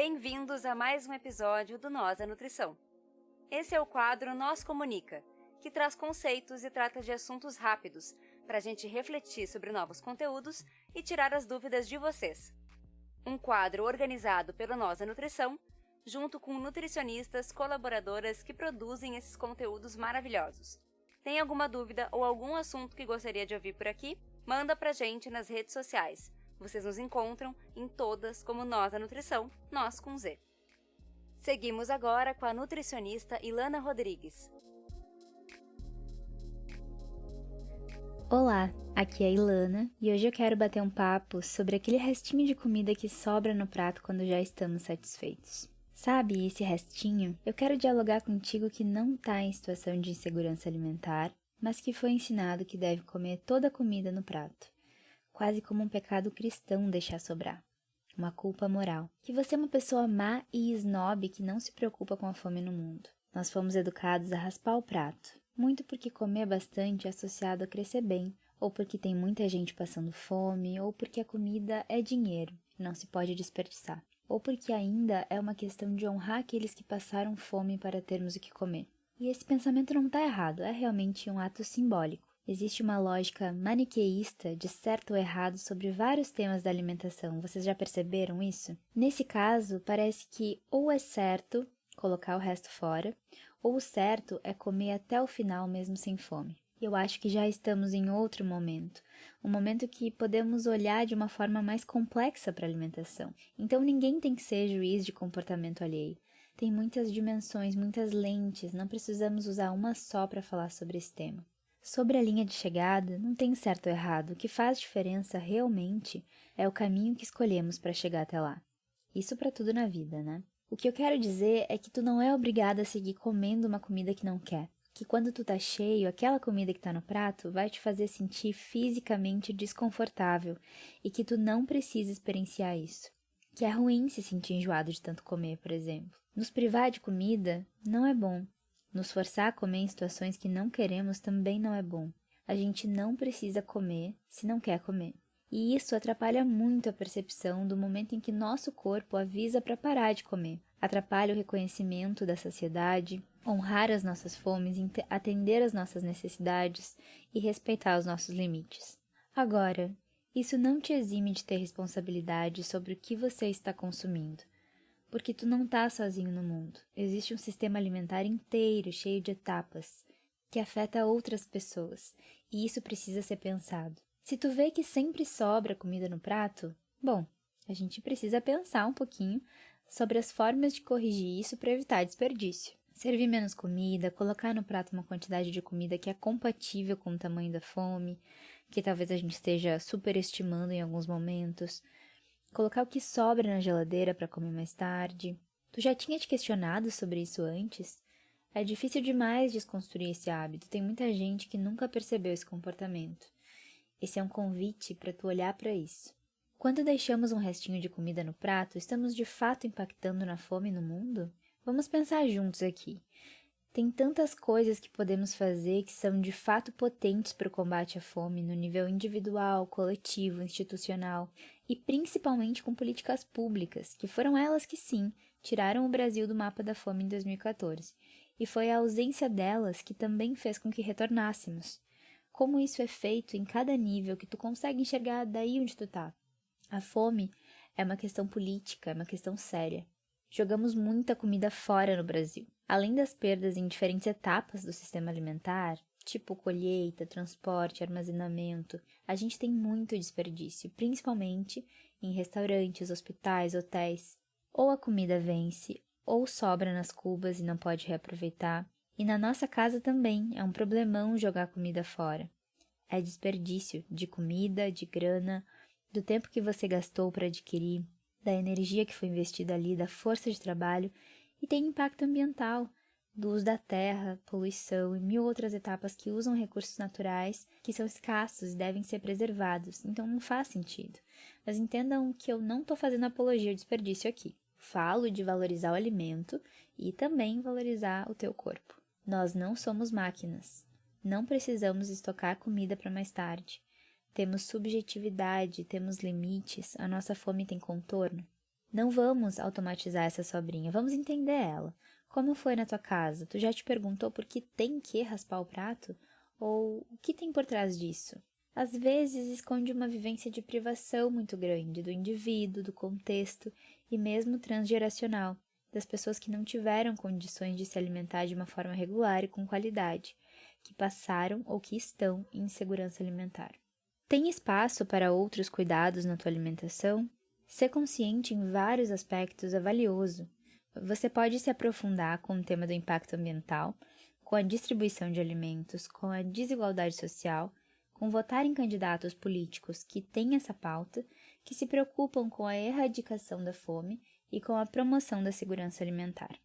Bem-vindos a mais um episódio do Nós da Nutrição. Esse é o quadro Nós Comunica, que traz conceitos e trata de assuntos rápidos para a gente refletir sobre novos conteúdos e tirar as dúvidas de vocês. Um quadro organizado pelo Nós da Nutrição, junto com nutricionistas colaboradoras que produzem esses conteúdos maravilhosos. Tem alguma dúvida ou algum assunto que gostaria de ouvir por aqui? Manda pra gente nas redes sociais. Vocês nos encontram em todas como Nós da Nutrição, Nós com Z. Seguimos agora com a nutricionista Ilana Rodrigues. Olá, aqui é a Ilana e hoje eu quero bater um papo sobre aquele restinho de comida que sobra no prato quando já estamos satisfeitos. Sabe, esse restinho? Eu quero dialogar contigo que não está em situação de insegurança alimentar, mas que foi ensinado que deve comer toda a comida no prato. Quase como um pecado cristão deixar sobrar. Uma culpa moral. Que você é uma pessoa má e snob que não se preocupa com a fome no mundo. Nós fomos educados a raspar o prato. Muito porque comer bastante é associado a crescer bem, ou porque tem muita gente passando fome, ou porque a comida é dinheiro, não se pode desperdiçar. Ou porque ainda é uma questão de honrar aqueles que passaram fome para termos o que comer. E esse pensamento não está errado, é realmente um ato simbólico. Existe uma lógica maniqueísta de certo ou errado sobre vários temas da alimentação, vocês já perceberam isso? Nesse caso, parece que ou é certo colocar o resto fora, ou o certo é comer até o final mesmo sem fome. Eu acho que já estamos em outro momento, um momento que podemos olhar de uma forma mais complexa para a alimentação. Então ninguém tem que ser juiz de comportamento alheio. Tem muitas dimensões, muitas lentes, não precisamos usar uma só para falar sobre esse tema. Sobre a linha de chegada, não tem certo ou errado, o que faz diferença realmente é o caminho que escolhemos para chegar até lá. Isso para tudo na vida, né? O que eu quero dizer é que tu não é obrigado a seguir comendo uma comida que não quer. Que quando tu tá cheio, aquela comida que tá no prato vai te fazer sentir fisicamente desconfortável e que tu não precisa experienciar isso. Que é ruim se sentir enjoado de tanto comer, por exemplo. Nos privar de comida não é bom. Nos forçar a comer em situações que não queremos também não é bom. A gente não precisa comer se não quer comer. E isso atrapalha muito a percepção do momento em que nosso corpo avisa para parar de comer. Atrapalha o reconhecimento da saciedade, honrar as nossas fomes, atender às nossas necessidades e respeitar os nossos limites. Agora, isso não te exime de ter responsabilidade sobre o que você está consumindo. Porque tu não tá sozinho no mundo. Existe um sistema alimentar inteiro, cheio de etapas, que afeta outras pessoas, e isso precisa ser pensado. Se tu vê que sempre sobra comida no prato, bom, a gente precisa pensar um pouquinho sobre as formas de corrigir isso para evitar desperdício. Servir menos comida, colocar no prato uma quantidade de comida que é compatível com o tamanho da fome, que talvez a gente esteja superestimando em alguns momentos. Colocar o que sobra na geladeira para comer mais tarde. Tu já tinha te questionado sobre isso antes? É difícil demais desconstruir esse hábito, tem muita gente que nunca percebeu esse comportamento. Esse é um convite para tu olhar para isso. Quando deixamos um restinho de comida no prato, estamos de fato impactando na fome no mundo? Vamos pensar juntos aqui. Tem tantas coisas que podemos fazer que são de fato potentes para o combate à fome no nível individual, coletivo, institucional e principalmente com políticas públicas, que foram elas que sim, tiraram o Brasil do mapa da fome em 2014. E foi a ausência delas que também fez com que retornássemos. Como isso é feito em cada nível que tu consegue enxergar daí onde tu tá. A fome é uma questão política, é uma questão séria. Jogamos muita comida fora no Brasil. Além das perdas em diferentes etapas do sistema alimentar, tipo colheita, transporte, armazenamento, a gente tem muito desperdício, principalmente em restaurantes, hospitais, hotéis. Ou a comida vence, ou sobra nas cubas e não pode reaproveitar. E na nossa casa também é um problemão jogar comida fora. É desperdício de comida, de grana, do tempo que você gastou para adquirir, da energia que foi investida ali, da força de trabalho, e tem impacto ambiental, do uso da terra, poluição e mil outras etapas que usam recursos naturais que são escassos e devem ser preservados, então não faz sentido. Mas entendam que eu não estou fazendo apologia ao desperdício aqui. Falo de valorizar o alimento e também valorizar o teu corpo. Nós não somos máquinas. Não precisamos estocar comida para mais tarde. Temos subjetividade, temos limites, a nossa fome tem contorno. Não vamos automatizar essa sobrinha, vamos entender ela. Como foi na tua casa? Tu já te perguntou por que tem que raspar o prato? Ou o que tem por trás disso? Às vezes esconde uma vivência de privação muito grande do indivíduo, do contexto e mesmo transgeracional, das pessoas que não tiveram condições de se alimentar de uma forma regular e com qualidade, que passaram ou que estão em insegurança alimentar. Tem espaço para outros cuidados na tua alimentação? Ser consciente em vários aspectos é valioso. Você pode se aprofundar com o tema do impacto ambiental, com a distribuição de alimentos, com a desigualdade social, com votar em candidatos políticos que têm essa pauta, que se preocupam com a erradicação da fome e com a promoção da segurança alimentar.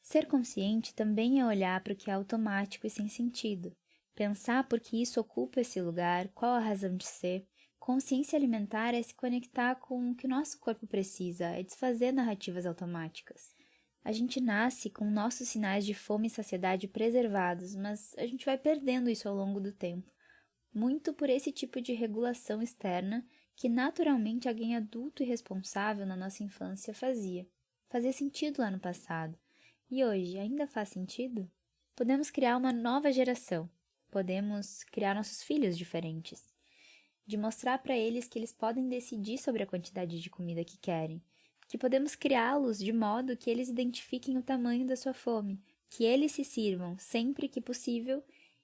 Ser consciente também é olhar para o que é automático e sem sentido, pensar por que isso ocupa esse lugar, qual a razão de ser. Consciência alimentar é se conectar com o que o nosso corpo precisa, é desfazer narrativas automáticas. A gente nasce com nossos sinais de fome e saciedade preservados, mas a gente vai perdendo isso ao longo do tempo, muito por esse tipo de regulação externa que naturalmente alguém adulto e responsável na nossa infância fazia. Fazia sentido lá no passado. E hoje, ainda faz sentido? Podemos criar uma nova geração. Podemos criar nossos filhos diferentes. De mostrar para eles que eles podem decidir sobre a quantidade de comida que querem. Que podemos criá-los de modo que eles identifiquem o tamanho da sua fome. Que eles se sirvam sempre que possível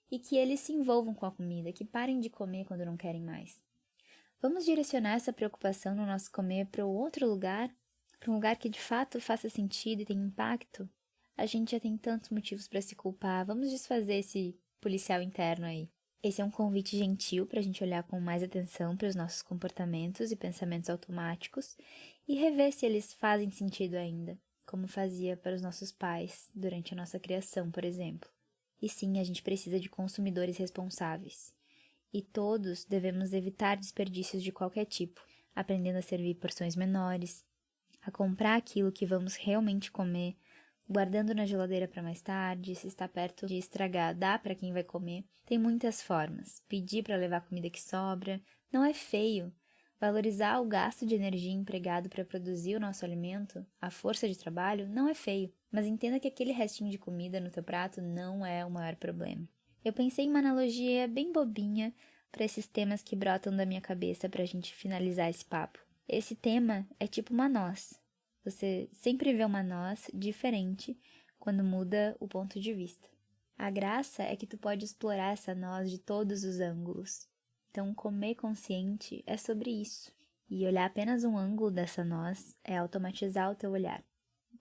e que eles se envolvam com a comida, que parem de comer quando não querem mais. Vamos direcionar essa preocupação no nosso comer para outro lugar? Para um lugar que de fato faça sentido e tenha impacto? A gente já tem tantos motivos para se culpar, vamos desfazer esse policial interno aí. Esse é um convite gentil para a gente olhar com mais atenção para os nossos comportamentos e pensamentos automáticos e rever se eles fazem sentido ainda, como fazia para os nossos pais durante a nossa criação, por exemplo. E sim, a gente precisa de consumidores responsáveis. E todos devemos evitar desperdícios de qualquer tipo, aprendendo a servir porções menores, a comprar aquilo que vamos realmente comer, guardando na geladeira para mais tarde, se está perto de estragar, dá para quem vai comer. Tem muitas formas. Pedir para levar comida que sobra não é feio. Valorizar o gasto de energia empregado para produzir o nosso alimento, a força de trabalho, não é feio. Mas entenda que aquele restinho de comida no teu prato não é o maior problema. Eu pensei em uma analogia bem bobinha para esses temas que brotam da minha cabeça para a gente finalizar esse papo. Esse tema é tipo uma noz. Você sempre vê uma noz diferente quando muda o ponto de vista. A graça é que tu pode explorar essa noz de todos os ângulos. Então, comer consciente é sobre isso. E olhar apenas um ângulo dessa noz é automatizar o teu olhar.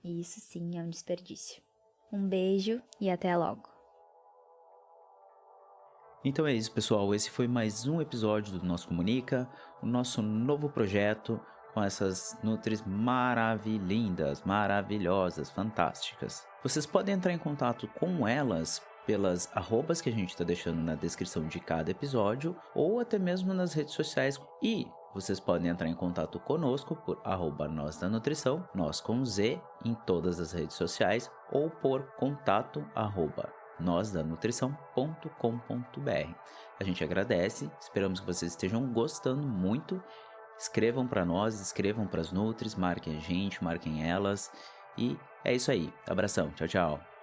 E isso sim é um desperdício. Um beijo e até logo. Então é isso, pessoal. Esse foi mais um episódio do Nosso Comunica, o nosso novo projeto com essas nutris maravilhindas, maravilhosas, fantásticas. Vocês podem entrar em contato com elas pelas arrobas que a gente está deixando na descrição de cada episódio ou até mesmo nas redes sociais. E vocês podem entrar em contato conosco por @nós da nutrição, nós com Z, em todas as redes sociais, ou por contato @nósdanutrição.com.br. A gente agradece, esperamos que vocês estejam gostando muito. Escrevam para nós, escrevam para as Nutris, marquem a gente, marquem elas. E é isso aí. Abração, tchau, tchau.